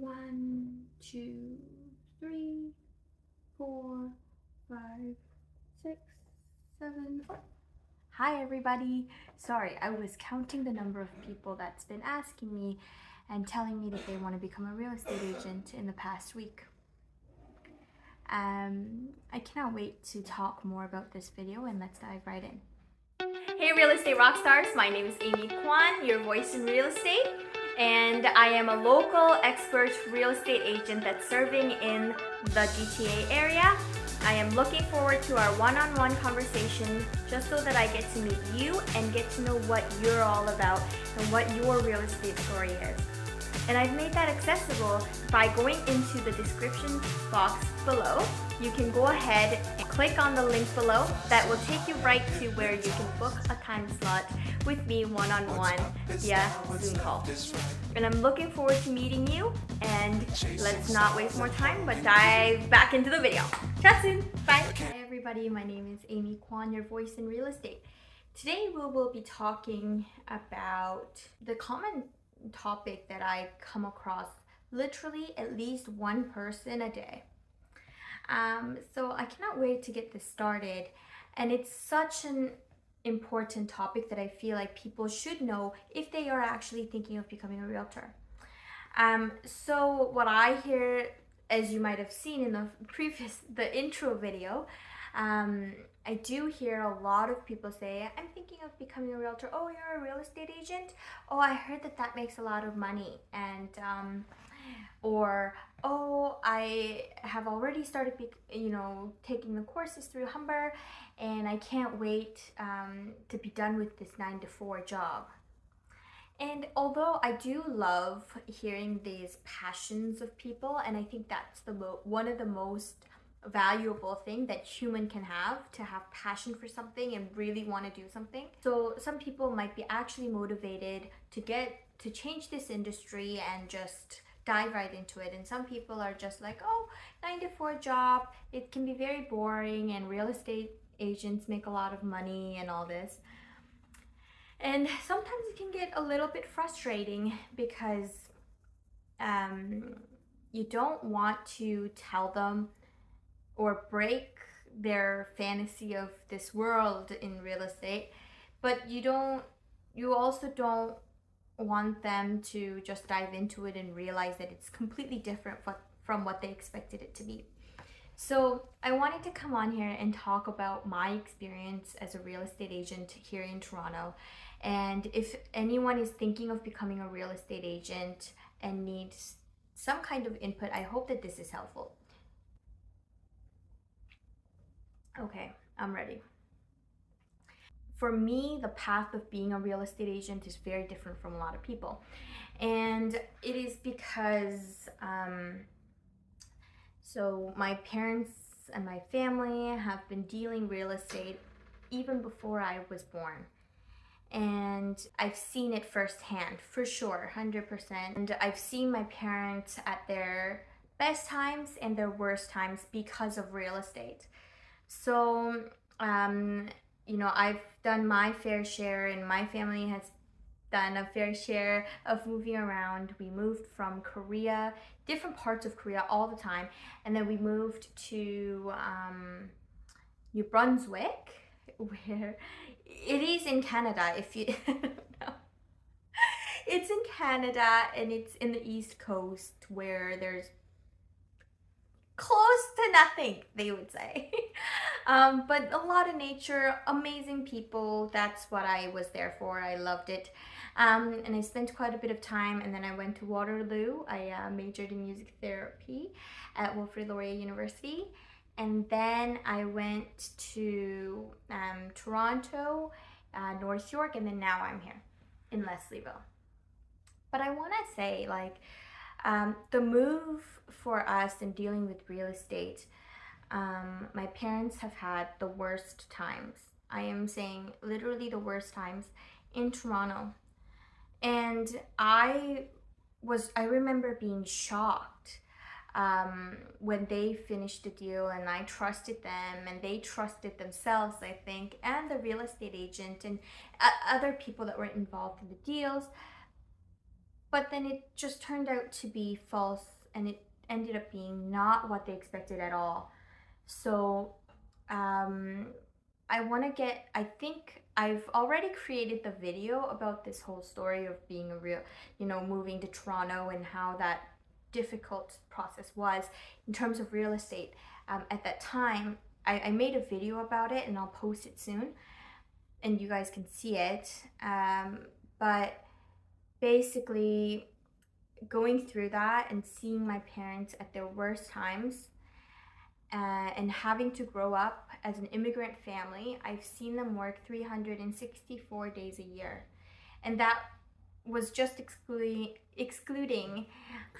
1, 2, 3, 4, 5, 6, 7. Hi everybody. Sorry, I was counting the number of people that's been asking me and telling me that they want to become a real estate agent in the past week. I cannot wait to talk more about this video, and let's dive right in. Hey real estate rock stars, my name is Amy Kwan, your voice in real estate, and I am a local expert real estate agent that's serving in the GTA area. I am looking forward to our one-on-one conversation just so that I get to meet you and get to know what you're all about and what your real estate story is. And I've made that accessible by going into the description box below. You can go ahead and click on the link below. That will take you right to where you can book a time slot with me one-on-one via Zoom call. And I'm looking forward to meeting you, and let's not waste more time but dive back into the video. Chat soon. Bye. Hi everybody, my name is Amy Kwan, your voice in real estate. Today we will be talking about the common topic that I come across literally at least one person a day. So I cannot wait to get this started, and it's such an important topic that I feel like people should know if they are actually thinking of becoming a realtor. So what I hear, as you might have seen in the intro video, I do hear a lot of people say, I'm thinking of becoming a realtor. Oh, you're a real estate agent? Oh, I heard that makes a lot of money. And or, oh, I have already started taking the courses through Humber, and I can't wait to be done with this 9-to-4 job. And although I do love hearing these passions of people, and I think that's one of the most valuable thing that human can have, to have passion for something and really want to do something. So some people might be actually motivated to change this industry and just dive right into it, and some people are just like, oh, 9-to-4 job, it can be very boring, and real estate agents make a lot of money and all this. And sometimes it can get a little bit frustrating because you don't want to tell them or break their fantasy of this world in real estate, but you also don't want them to just dive into it and realize that it's completely different from what they expected it to be. So I wanted to come on here and talk about my experience as a real estate agent here in Toronto. And if anyone is thinking of becoming a real estate agent and needs some kind of input, I hope that this is helpful. Okay, I'm ready. For me, the path of being a real estate agent is very different from a lot of people. And it is because, so my parents and my family have been dealing real estate even before I was born. And I've seen it firsthand, for sure, 100%. And I've seen my parents at their best times and their worst times because of real estate. So, I've done my fair share, and my family has done a fair share of moving around. We moved from Korea, different parts of Korea all the time, and then we moved to New Brunswick, where it is in Canada, if you know. It's in Canada, and it's in the East Coast, where there's close to nothing, they would say. But a lot of nature, amazing people. That's what I was there for. I loved it. And I spent quite a bit of time, and then I went to Waterloo. I majored in music therapy at Wilfrid Laurier University. And then I went to Toronto, North York, and then now I'm here in Leslieville. But I want to say, the move for us in dealing with real estate, my parents have had the worst times. I am saying literally the worst times in Toronto. And I remember being shocked when they finished the deal, and I trusted them, and they trusted themselves, I think, and the real estate agent and other people that were involved in the deals. but then it just turned out to be false, and it ended up being not what they expected at all. So I think I've already created the video about this whole story of being a real, moving to Toronto and how that difficult process was in terms of real estate. At that time, I made a video about it, and I'll post it soon and you guys can see it. But basically, going through that and seeing my parents at their worst times, and having to grow up as an immigrant family, I've seen them work 364 days a year. And that was just excluding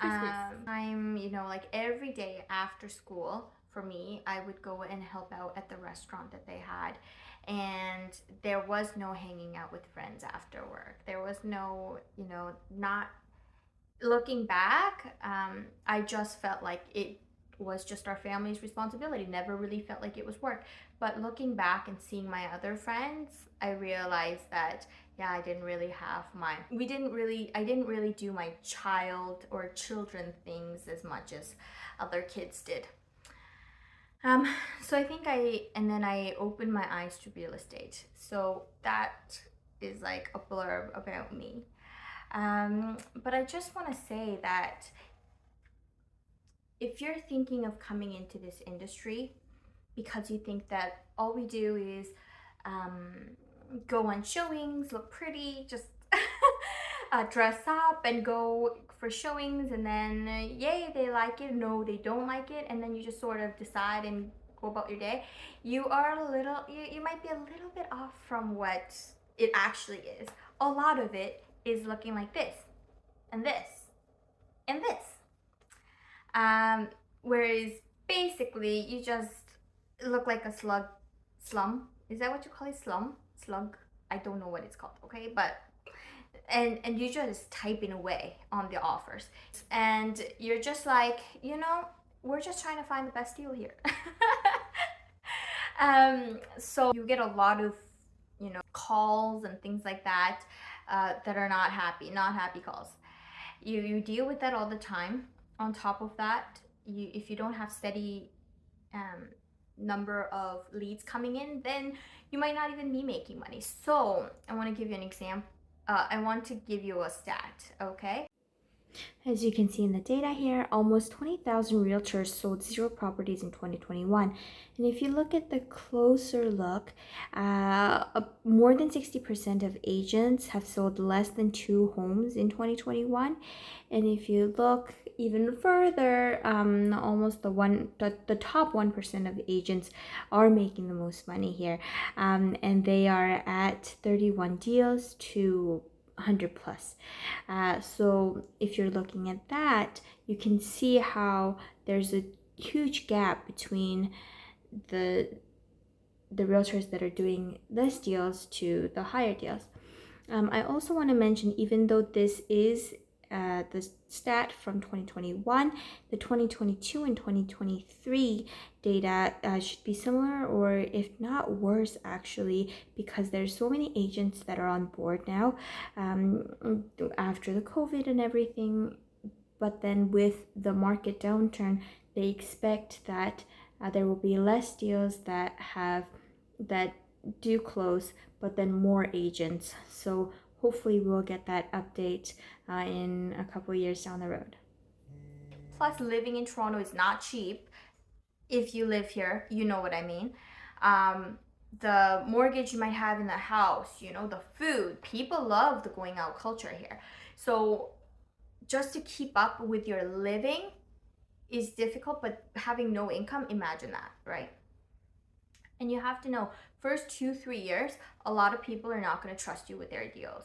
time, like every day after school. For me, I would go and help out at the restaurant that they had, and there was no hanging out with friends after work. There was no, not looking back. I just felt like it was just our family's responsibility. Never really felt like it was work. But looking back and seeing my other friends, I realized that yeah, I didn't really do my child or children things as much as other kids did. So I think I opened my eyes to real estate. So that is like a blurb about me. But I just want to say that if you're thinking of coming into this industry because you think that all we do is go on showings, look pretty, just dress up and go for showings, and then yay, they like it, no, they don't like it, and then you just sort of decide and go about your day, you might be a little bit off from what it actually is. A lot of it is looking like this and this and this. Whereas basically you just look like a slum. Is that what you call it? Slug? I don't know what it's called, okay? But and you just typing away on the offers. And you're just like, we're just trying to find the best deal here. So you get a lot of, calls and things like that that are not happy calls. You deal with that all the time. On top of that, if you don't have steady number of leads coming in, then you might not even be making money. So I want to give you an example. I want to give you a stat, okay? As you can see in the data here, almost 20,000 realtors sold 0 properties in 2021. And if you look at the closer look, more than 60% of agents have sold less than 2 homes in 2021. And if you look even further, almost the top 1% of agents are making the most money here. And they are at 31 deals to 100 plus. So if you're looking at that, you can see how there's a huge gap between the realtors that are doing less deals to the higher deals. I also want to mention, even though this is the stat from 2021, the 2022 and 2023 data should be similar, or if not worse actually, because there's so many agents that are on board now after the COVID and everything. But then with the market downturn, they expect that there will be less deals that do close, but then more agents. So hopefully we'll get that update in a couple of years down the road. Plus, living in Toronto is not cheap. If you live here, you know what I mean. The mortgage you might have in the house, the food. People love the going out culture here. So just to keep up with your living is difficult, but having no income, imagine that, right? And you have to know, first 2-3 years, a lot of people are not going to trust you with their deals.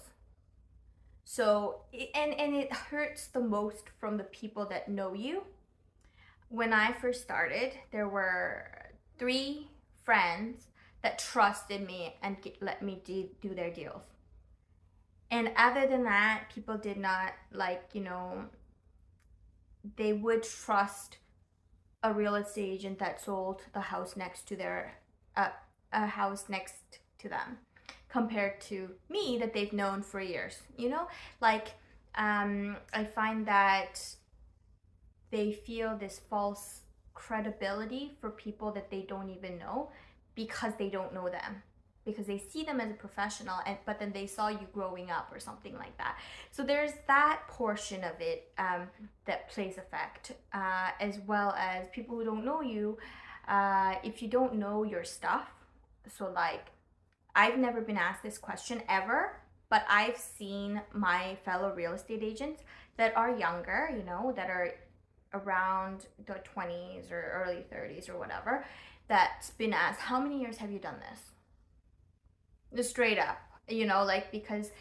So, and it hurts the most from the people that know you. When I first started, there were 3 friends that trusted me and let me do their deals. And other than that, people did not, they would trust a real estate agent that sold the house next to their a house next to them, compared to me that they've known for years. I find that they feel this false credibility for people that they don't even know because they don't know them, because they see them as a professional, but then they saw you growing up or something like that. So there's that portion of it that plays effect, as well as people who don't know you. If you don't know your stuff, so like, I've never been asked this question ever, but I've seen my fellow real estate agents that are younger, you know, that are around the 20s or early 30s or whatever, that's been asked, how many years have you done this? Just straight up, you know, like, because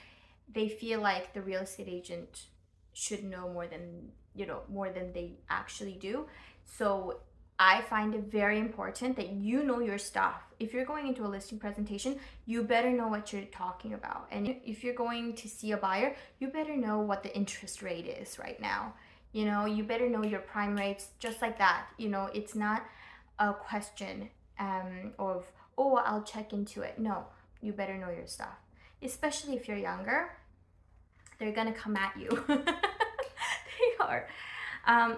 they feel like the real estate agent should know more than, you know, more than they actually do. So I find it very important that you know your stuff. If you're going into a listing presentation, you better know what you're talking about. And if you're going to see a buyer, you better know what the interest rate is right now. You know, you better know your prime rates, just like that. You know, it's not a question of, oh, I'll check into it. No, you better know your stuff. Especially if you're younger, they're gonna come at you. They are.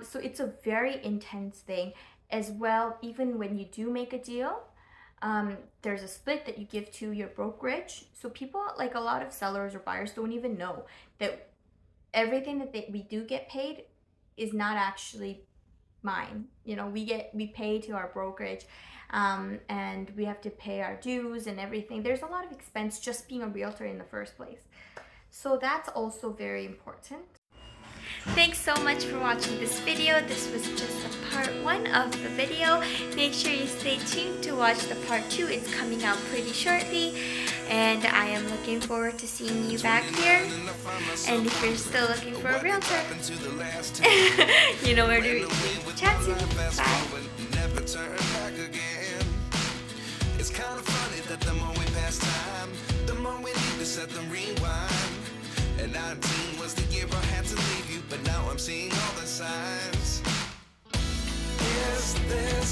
So it's a very intense thing as well. Even when you do make a deal, there's a split that you give to your brokerage. So people, like a lot of sellers or buyers, don't even know that everything that we do get paid is not actually mine. You know, we pay to our brokerage, and we have to pay our dues and everything. There's a lot of expense just being a realtor in the first place. So that's also very important. Thanks so much for watching this video. This was just a part 1 of the video. Make sure you stay tuned to watch the part 2. It's coming out pretty shortly, and I am looking forward to seeing you back here. And if you're still looking for a realtor, you know where to reach me. Chat soon. Bye. It's kind of funny that the more we pass time, the more we need to set the rewind. And 19 was the year I had to leave you, but now I'm seeing all the signs. Is this